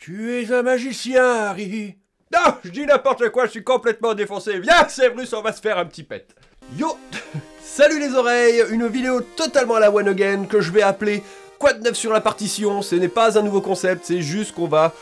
Tu es un magicien, Harry. Non, je dis n'importe quoi, je suis complètement défoncé. Viens, Severus, on va se faire un petit pet. Yo. Salut les oreilles, une vidéo totalement à la one again que je vais appeler Quoi de neuf sur la partition. Ce n'est pas un nouveau concept, c'est juste qu'on va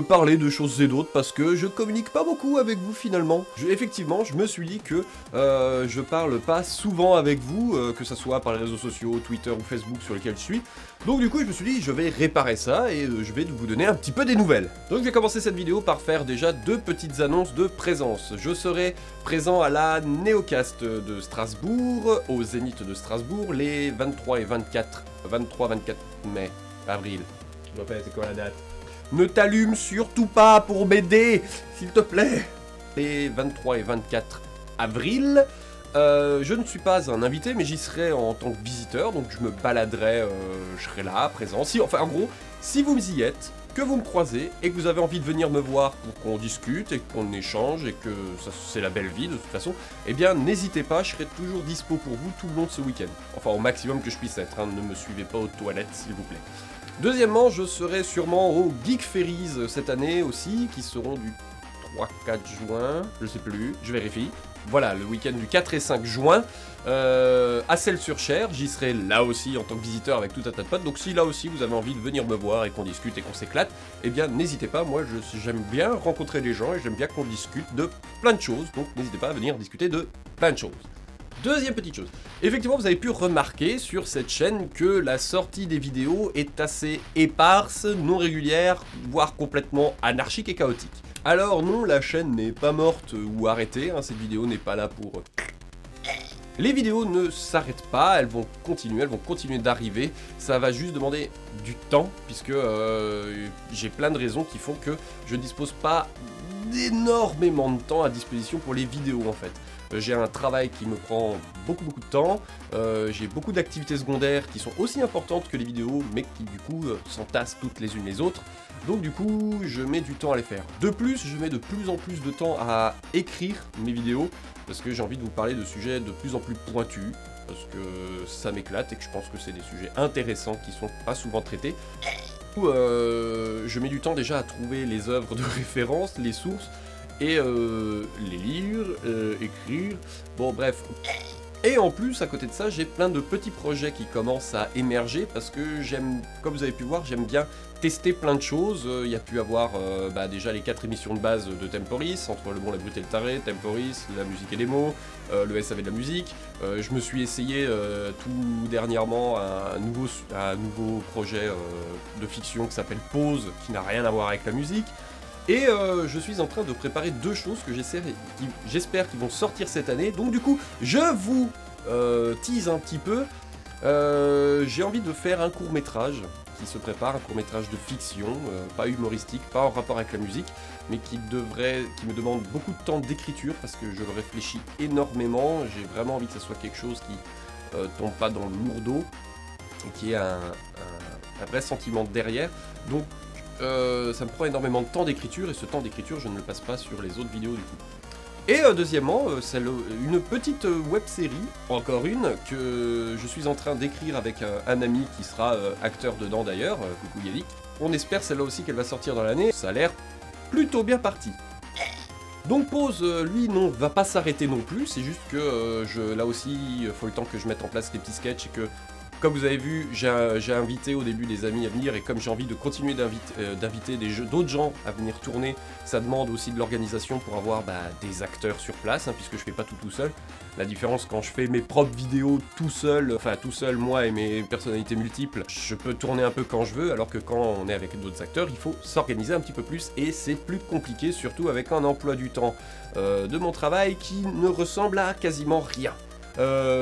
parler de choses et d'autres parce que je communique pas beaucoup avec vous finalement. Effectivement, je me suis dit que je parle pas souvent avec vous, que ce soit par les réseaux sociaux, Twitter ou Facebook sur lesquels je suis. Donc du coup, je me suis dit, je vais réparer ça et je vais vous donner un petit peu des nouvelles. Donc je vais commencer cette vidéo par faire déjà deux petites annonces de présence. Je serai présent à la Néocast de Strasbourg, au Zénith de Strasbourg, les 23 et 24 mai, avril. Je rappelle, c'est quoi la date? Ne t'allume surtout pas pour m'aider, s'il te plaît. Les 23 et 24 avril, je ne suis pas un invité, mais j'y serai en tant que visiteur, donc je me baladerai, je serai là, présent. Si, enfin, en gros, si vous y êtes, que vous me croisez, et que vous avez envie de venir me voir pour qu'on discute, et qu'on échange, et que c'est la belle vie de toute façon, eh bien, n'hésitez pas, je serai toujours dispo pour vous tout le long de ce week-end. Enfin, au maximum que je puisse être, hein, ne me suivez pas aux toilettes, s'il vous plaît. Deuxièmement, je serai sûrement au Geek Ferries cette année aussi, qui seront du 3-4 juin, je sais plus, je vérifie. Voilà, le week-end du 4 et 5 juin, à Celles-sur-Cher, j'y serai là aussi en tant que visiteur avec tout un tas de potes, donc si là aussi vous avez envie de venir me voir et qu'on discute et qu'on s'éclate, eh bien n'hésitez pas, moi j'aime bien rencontrer les gens et j'aime bien qu'on discute de plein de choses, donc n'hésitez pas à venir discuter de plein de choses. Deuxième petite chose, effectivement vous avez pu remarquer sur cette chaîne que la sortie des vidéos est assez éparse, non régulière, voire complètement anarchique et chaotique. Alors non, la chaîne n'est pas morte ou arrêtée, hein, cette vidéo n'est pas là pour... Les vidéos ne s'arrêtent pas, elles vont continuer d'arriver, ça va juste demander du temps, puisque j'ai plein de raisons qui font que je ne dispose pas d'énormément de temps à disposition pour les vidéos en fait. J'ai un travail qui me prend beaucoup de temps, j'ai beaucoup d'activités secondaires qui sont aussi importantes que les vidéos, mais qui du coup s'entassent toutes les unes les autres. Donc du coup, je mets du temps à les faire. De plus, je mets de plus en plus de temps à écrire mes vidéos, parce que j'ai envie de vous parler de sujets de plus en plus pointus, parce que ça m'éclate et que je pense que c'est des sujets intéressants qui sont pas souvent traités. Je mets du temps déjà à trouver les œuvres de référence, les sources, et les lire, écrire, bon bref. Et en plus, à côté de ça, j'ai plein de petits projets qui commencent à émerger parce que j'aime, comme vous avez pu voir, j'aime bien tester plein de choses. Il y a pu avoir déjà les 4 émissions de base de Temporis, entre le bon, la brute et le taré, Temporis, la musique et les mots, le SAV de la musique. Je me suis essayé tout dernièrement à un nouveau projet de fiction qui s'appelle Pause, qui n'a rien à voir avec la musique. Et je suis en train de préparer deux choses que j'espère qu'ils vont sortir cette année. Donc du coup, je vous tease un petit peu. J'ai envie de faire un court-métrage qui se prépare, un court-métrage de fiction, pas humoristique, pas en rapport avec la musique, mais qui me demande beaucoup de temps d'écriture parce que je le réfléchis énormément. J'ai vraiment envie que ce soit quelque chose qui tombe pas dans le lourdeau et qui ait un vrai sentiment derrière. Donc ça me prend énormément de temps d'écriture et ce temps d'écriture je ne le passe pas sur les autres vidéos du coup. Et deuxièmement, c'est une petite web série, encore une, que je suis en train d'écrire avec un ami qui sera acteur dedans d'ailleurs, coucou Yannick. On espère celle-là aussi qu'elle va sortir dans l'année, ça a l'air plutôt bien parti. Donc Pause, lui, non, va pas s'arrêter non plus, c'est juste que là aussi, il faut le temps que je mette en place des petits sketchs et que, comme vous avez vu, j'ai invité au début des amis à venir et comme j'ai envie de continuer d'inviter d'autres gens à venir tourner, ça demande aussi de l'organisation pour avoir des acteurs sur place, hein, puisque je fais pas tout seul. La différence quand je fais mes propres vidéos tout seul, enfin tout seul moi et mes personnalités multiples, je peux tourner un peu quand je veux, alors que quand on est avec d'autres acteurs, il faut s'organiser un petit peu plus et c'est plus compliqué, surtout avec un emploi du temps de mon travail qui ne ressemble à quasiment rien.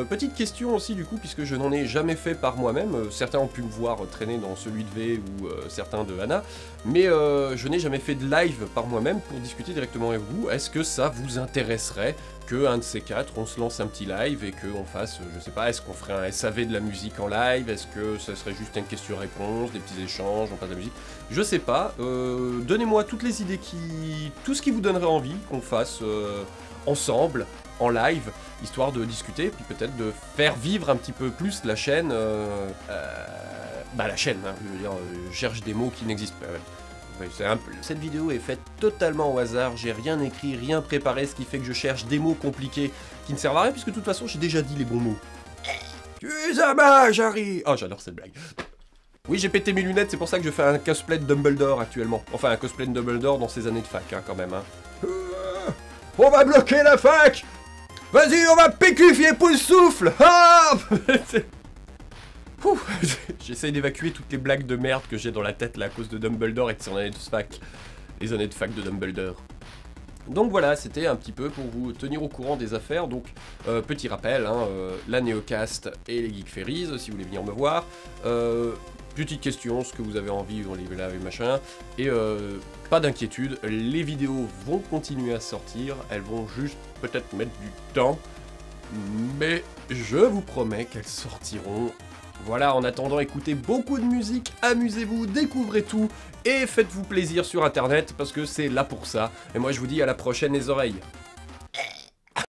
Petite question aussi du coup, puisque je n'en ai jamais fait par moi-même, certains ont pu me voir traîner dans celui de V ou certains de Anna, mais je n'ai jamais fait de live par moi-même pour discuter directement avec vous. Est-ce que ça vous intéresserait que un de ces quatre, on se lance un petit live et qu'on fasse, je sais pas, est-ce qu'on ferait un SAV de la musique en live, est-ce que ça serait juste une question-réponse, des petits échanges, on passe de la musique, je sais pas, donnez-moi toutes les idées tout ce qui vous donnerait envie qu'on fasse ensemble, en live, histoire de discuter, puis peut-être de faire vivre un petit peu plus la chaîne, la chaîne, hein, je veux dire, je cherche des mots qui n'existent pas, ouais. Oui, cette vidéo est faite totalement au hasard, j'ai rien écrit, rien préparé, ce qui fait que je cherche des mots compliqués qui ne servent à rien, puisque de toute façon j'ai déjà dit les bons mots. Tu es un mage, Harry! Oh, j'adore cette blague. Oui, j'ai pété mes lunettes, c'est pour ça que je fais un cosplay de Dumbledore actuellement. Enfin, un cosplay de Dumbledore dans ses années de fac, hein, quand même. Hein. On va bloquer la fac! Vas-y, on va pécufier Poussoufle! Ah! J'essaye d'évacuer toutes les blagues de merde que j'ai dans la tête là à cause de Dumbledore et de son année de fac. Les années de fac de Dumbledore. Donc voilà, c'était un petit peu pour vous tenir au courant des affaires. Donc, petit rappel, hein, la Néocast et les Geek Fairies, si vous voulez venir me voir. Petite question, ce que vous avez envie, on les live et machin. Et pas d'inquiétude, les vidéos vont continuer à sortir. Elles vont juste peut-être mettre du temps. Mais je vous promets qu'elles sortiront. Voilà, en attendant, écoutez beaucoup de musique, amusez-vous, découvrez tout, et faites-vous plaisir sur internet, parce que c'est là pour ça. Et moi je vous dis à la prochaine les oreilles.